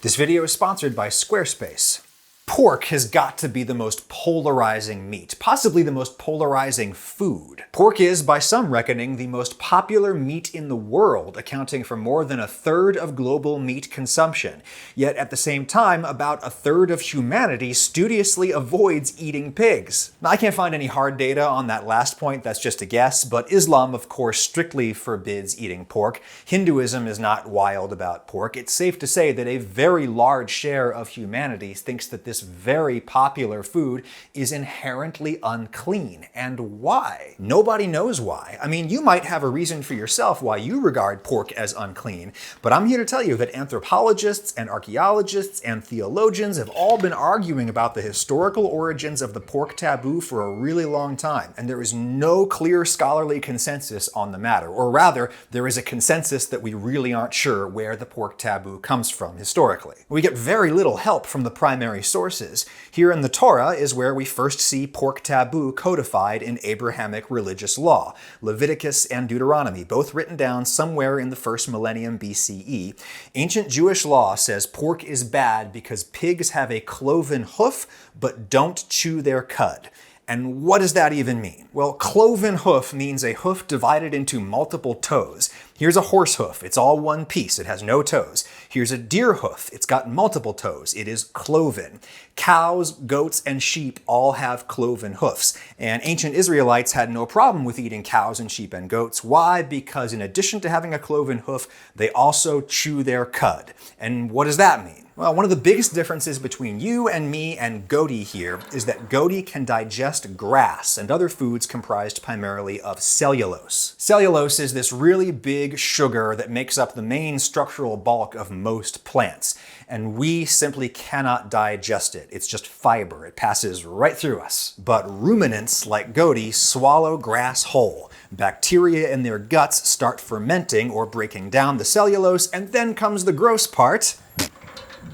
This video is sponsored by Squarespace. Pork has got to be the most polarizing meat, possibly the most polarizing food. Pork is, by some reckoning, the most popular meat in the world, accounting for more than a third of global meat consumption. Yet at the same time, about a third of humanity studiously avoids eating pigs. Now, I can't find any hard data on that last point, that's just a guess, but Islam, of course, strictly forbids eating pork. Hinduism is not wild about pork. It's safe to say that a very large share of humanity thinks that this very popular food is inherently unclean. And why? Nobody knows why. I mean, you might have a reason for yourself why you regard pork as unclean, but I'm here to tell you that anthropologists and archaeologists and theologians have all been arguing about the historical origins of the pork taboo for a really long time, and there is no clear scholarly consensus on the matter. Or rather, there is a consensus that we really aren't sure where the pork taboo comes from historically. We get very little help from the primary sources. Here in the Torah is where we first see pork taboo codified in Abrahamic religious law. Leviticus and Deuteronomy, both written down somewhere in the first millennium BCE. Ancient Jewish law says pork is bad because pigs have a cloven hoof but don't chew their cud. And what does that even mean? Well, cloven hoof means a hoof divided into multiple toes. Here's a horse hoof. It's all one piece. It has no toes. Here's a deer hoof. It's got multiple toes. It is cloven. Cows, goats, and sheep all have cloven hoofs. And ancient Israelites had no problem with eating cows and sheep and goats. Why? Because in addition to having a cloven hoof, they also chew their cud. And what does that mean? Well, one of the biggest differences between you and me and goatee here is that goatee can digest grass and other foods comprised primarily of cellulose. Cellulose is this really big sugar that makes up the main structural bulk of most plants, and we simply cannot digest it. It's just fiber. It passes right through us. But ruminants like goatee swallow grass whole. Bacteria in their guts start fermenting or breaking down the cellulose, and then comes the gross part.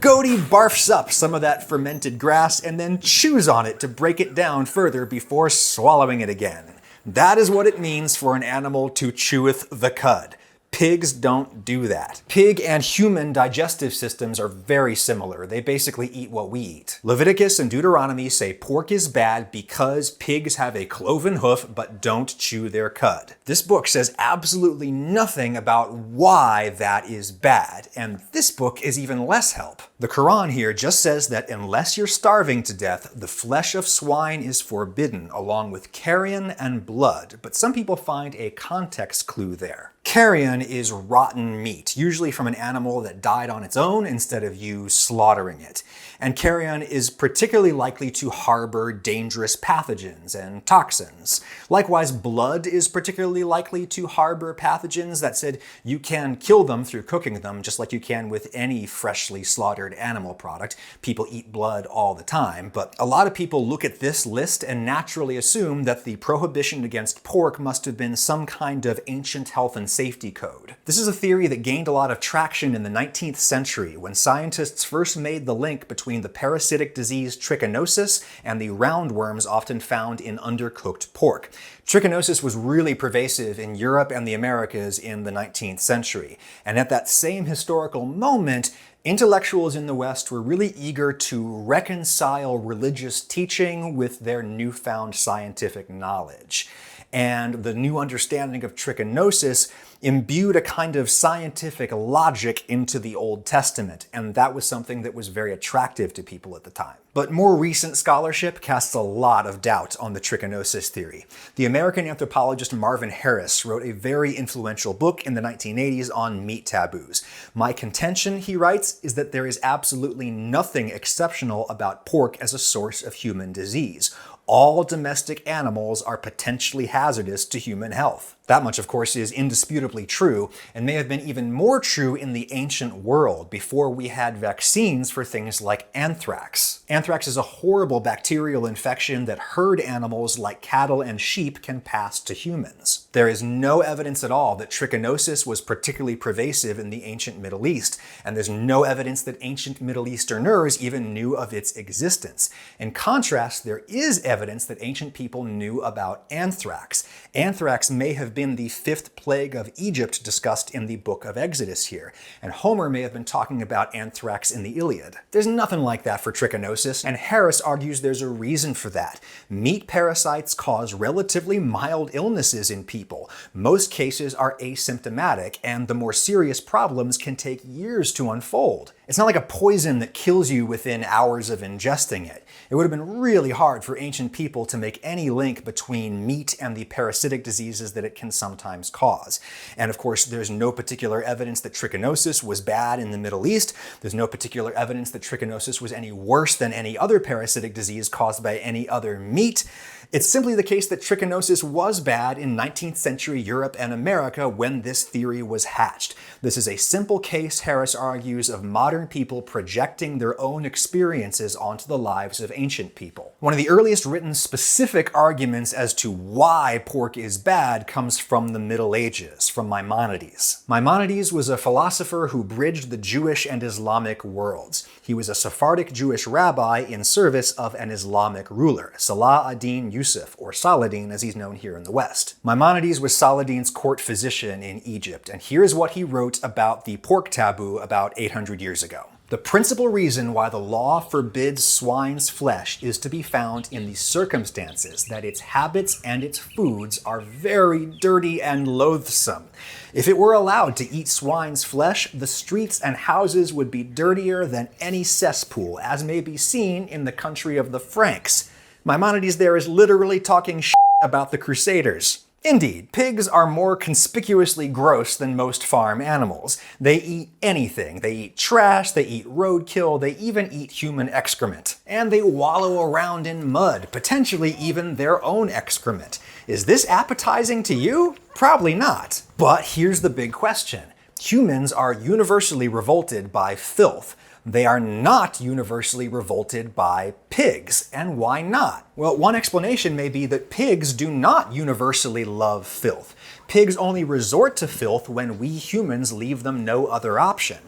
Goatee barfs up some of that fermented grass and then chews on it to break it down further before swallowing it again. That is what it means for an animal to cheweth the cud. Pigs don't do that. Pig and human digestive systems are very similar. They basically eat what we eat. Leviticus and Deuteronomy say pork is bad because pigs have a cloven hoof but don't chew their cud. This book says absolutely nothing about why that is bad, and this book is even less help. The Quran here just says that unless you're starving to death, the flesh of swine is forbidden, along with carrion and blood, but some people find a context clue there. Carrion is rotten meat, usually from an animal that died on its own instead of you slaughtering it. And carrion is particularly likely to harbor dangerous pathogens and toxins. Likewise, blood is particularly likely to harbor pathogens. That said, you can kill them through cooking them, just like you can with any freshly slaughtered animal product. People eat blood all the time, but a lot of people look at this list and naturally assume that the prohibition against pork must have been some kind of ancient health and safety code. This is a theory that gained a lot of traction in the 19th century when scientists first made the link between the parasitic disease trichinosis and the roundworms often found in undercooked pork. Trichinosis was really pervasive in Europe and the Americas in the 19th century. And at that same historical moment, intellectuals in the West were really eager to reconcile religious teaching with their newfound scientific knowledge. And the new understanding of trichinosis imbued a kind of scientific logic into the Old Testament, and that was something that was very attractive to people at the time. But more recent scholarship casts a lot of doubt on the trichinosis theory. The American anthropologist Marvin Harris wrote a very influential book in the 1980s on meat taboos. My contention, he writes, is that there is absolutely nothing exceptional about pork as a source of human disease. All domestic animals are potentially hazardous to human health. That much, of course, is indisputably true, and may have been even more true in the ancient world, before we had vaccines for things like anthrax. Anthrax is a horrible bacterial infection that herd animals like cattle and sheep can pass to humans. There is no evidence at all that trichinosis was particularly pervasive in the ancient Middle East, and there's no evidence that ancient Middle Easterners even knew of its existence. In contrast, there is evidence that ancient people knew about anthrax. Anthrax may have have been the 5th plague of Egypt discussed in the book of Exodus here, and Homer may have been talking about anthrax in the Iliad. There's nothing like that for trichinosis, and Harris argues there's a reason for that. Meat parasites cause relatively mild illnesses in people. Most cases are asymptomatic, and the more serious problems can take years to unfold. It's not like a poison that kills you within hours of ingesting it. It would have been really hard for ancient people to make any link between meat and the parasitic diseases that it can sometimes cause. And of course, there's no particular evidence that trichinosis was bad in the Middle East. There's no particular evidence that trichinosis was any worse than any other parasitic disease caused by any other meat. It's simply the case that trichinosis was bad in 19th century Europe and America when this theory was hatched. This is a simple case, Harris argues, of modern people projecting their own experiences onto the lives of ancient people. One of the earliest written specific arguments as to why pork is bad comes from the Middle Ages, from Maimonides. Maimonides was a philosopher who bridged the Jewish and Islamic worlds. He was a Sephardic Jewish rabbi in service of an Islamic ruler, Salah ad-Din Yusuf, or Saladin as he's known here in the West. Maimonides was Saladin's court physician in Egypt, and here's what he wrote about the pork taboo about 800 years ago. The principal reason why the law forbids swine's flesh is to be found in the circumstances that its habits and its foods are very dirty and loathsome. If it were allowed to eat swine's flesh, the streets and houses would be dirtier than any cesspool, as may be seen in the country of the Franks. Maimonides there is literally talking shit about the Crusaders. Indeed, pigs are more conspicuously gross than most farm animals. They eat anything. They eat trash, they eat roadkill, they even eat human excrement. And they wallow around in mud, potentially even their own excrement. Is this appetizing to you? Probably not. But here's the big question. Humans are universally revolted by filth. They are not universally revolted by pigs. And why not? Well, one explanation may be that pigs do not universally love filth. Pigs only resort to filth when we humans leave them no other option.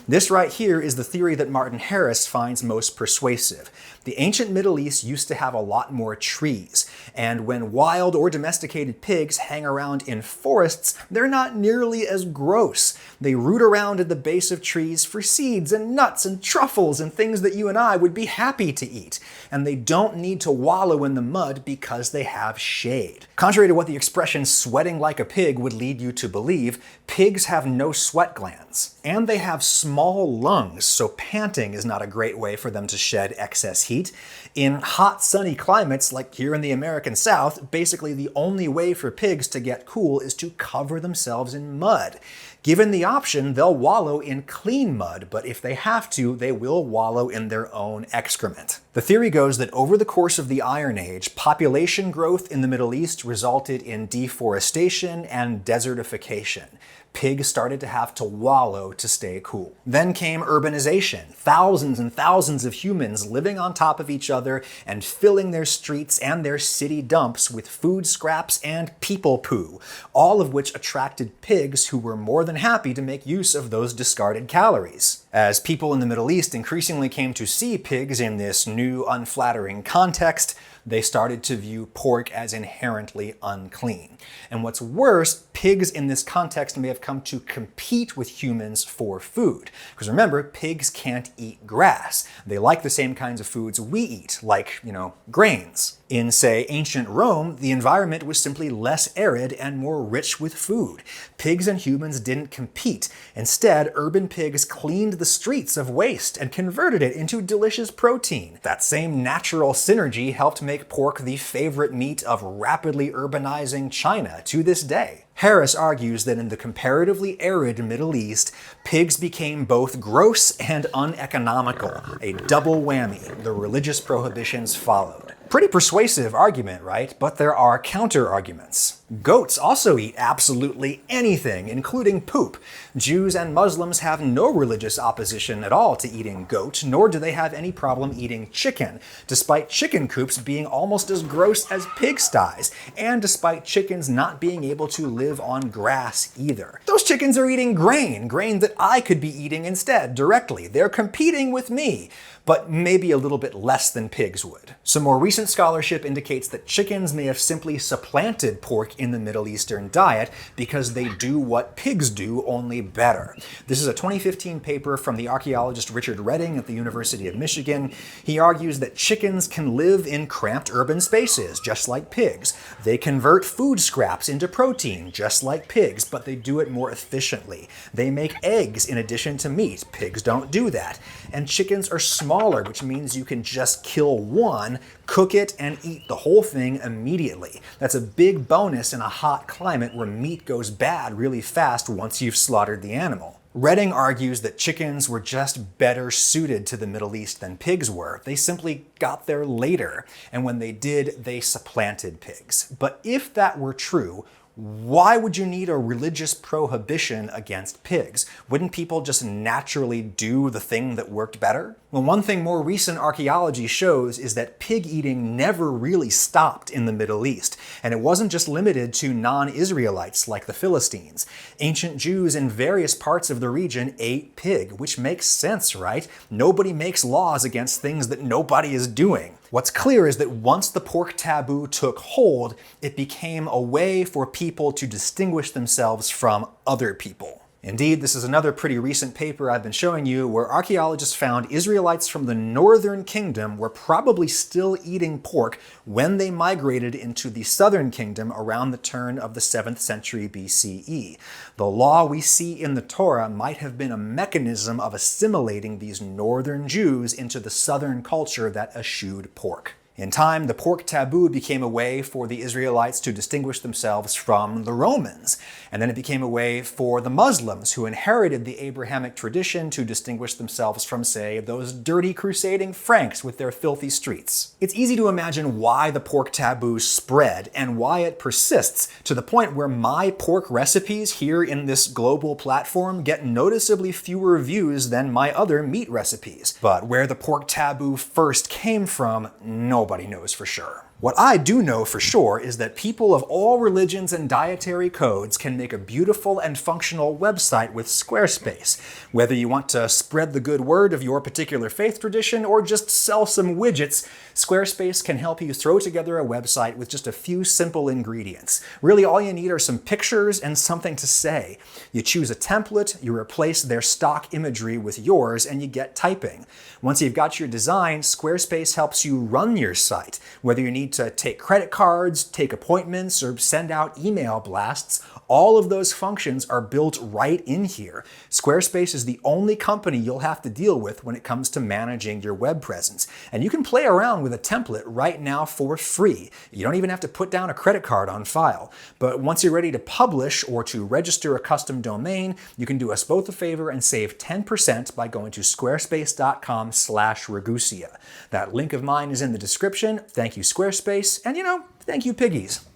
This right here is the theory that Martin Harris finds most persuasive. The ancient Middle East used to have a lot more trees, and when wild or domesticated pigs hang around in forests, they're not nearly as gross. They root around at the base of trees for seeds and nuts and truffles and things that you and I would be happy to eat. And they don't need to wallow in the mud because they have shade. Contrary to what the expression sweating like a pig would lead you to believe, pigs have no sweat glands. And they have small lungs, so panting is not a great way for them to shed excess heat. In hot, sunny climates like here in the American South, basically the only way for pigs to get cool is to cover themselves in mud. Given the option, they'll wallow in clean mud, but if they have to, they will wallow in their own excrement. The theory goes that over the course of the Iron Age, population growth in the Middle East resulted in deforestation and desertification. Pigs started to have to wallow to stay cool. Then came urbanization. Thousands and thousands of humans living on top of each other and filling their streets and their city dumps with food scraps and people poo, all of which attracted pigs who were more than happy to make use of those discarded calories. As people in the Middle East increasingly came to see pigs in this new, unflattering context, they started to view pork as inherently unclean. And what's worse, pigs in this context may have come to compete with humans for food. Because remember, pigs can't eat grass. They like the same kinds of foods we eat, like, grains. In, say, ancient Rome, the environment was simply less arid and more rich with food. Pigs and humans didn't compete. Instead, urban pigs cleaned the streets of waste and converted it into delicious protein. That same natural synergy helped make pork the favorite meat of rapidly urbanizing China to this day. Harris argues that in the comparatively arid Middle East, pigs became both gross and uneconomical. A double whammy. The religious prohibitions followed. Pretty persuasive argument, right? But there are counter-arguments. Goats also eat absolutely anything, including poop. Jews and Muslims have no religious opposition at all to eating goat, nor do they have any problem eating chicken, despite chicken coops being almost as gross as pigsties, and despite chickens not being able to live on grass either. Those chickens are eating grain that I could be eating instead, directly. They're competing with me, but maybe a little bit less than pigs would. Some more recent scholarship indicates that chickens may have simply supplanted pork in the Middle Eastern diet because they do what pigs do, only better. This is a 2015 paper from the archaeologist Richard Redding at the University of Michigan. He argues that chickens can live in cramped urban spaces, just like pigs. They convert food scraps into protein, just like pigs, but they do it more efficiently. They make eggs in addition to meat. Pigs don't do that. And chickens are smaller, which means you can just kill one, cook it, and eat the whole thing immediately. That's a big bonus in a hot climate where meat goes bad really fast once you've slaughtered the animal. Redding argues that chickens were just better suited to the Middle East than pigs were. They simply got there later, and when they did, they supplanted pigs. But if that were true, why would you need a religious prohibition against pigs? Wouldn't people just naturally do the thing that worked better? Well, one thing more recent archaeology shows is that pig eating never really stopped in the Middle East, and it wasn't just limited to non-Israelites like the Philistines. Ancient Jews in various parts of the region ate pig, which makes sense, right? Nobody makes laws against things that nobody is doing. What's clear is that once the pork taboo took hold, it became a way for people to distinguish themselves from other people. Indeed, this is another pretty recent paper I've been showing you where archaeologists found Israelites from the northern kingdom were probably still eating pork when they migrated into the southern kingdom around the turn of the 7th century BCE. The law we see in the Torah might have been a mechanism of assimilating these northern Jews into the southern culture that eschewed pork. In time, the pork taboo became a way for the Israelites to distinguish themselves from the Romans. And then it became a way for the Muslims who inherited the Abrahamic tradition to distinguish themselves from, say, those dirty crusading Franks with their filthy streets. It's easy to imagine why the pork taboo spread and why it persists to the point where my pork recipes here in this global platform get noticeably fewer views than my other meat recipes. But where the pork taboo first came from, nobody knows for sure. What I do know for sure is that people of all religions and dietary codes can make a beautiful and functional website with Squarespace. Whether you want to spread the good word of your particular faith tradition or just sell some widgets, Squarespace can help you throw together a website with just a few simple ingredients. Really, all you need are some pictures and something to say. You choose a template, you replace their stock imagery with yours, and you get typing. Once you've got your design, Squarespace helps you run your site. Whether you need to take credit cards, take appointments, or send out email blasts, all of those functions are built right in here. Squarespace is the only company you'll have to deal with when it comes to managing your web presence. And you can play around with a template right now for free. You don't even have to put down a credit card on file. But once you're ready to publish or to register a custom domain, you can do us both a favor and save 10% by going to squarespace.com/Ragusea. That link of mine is in the description. Thank you, Squarespace, and thank you, piggies.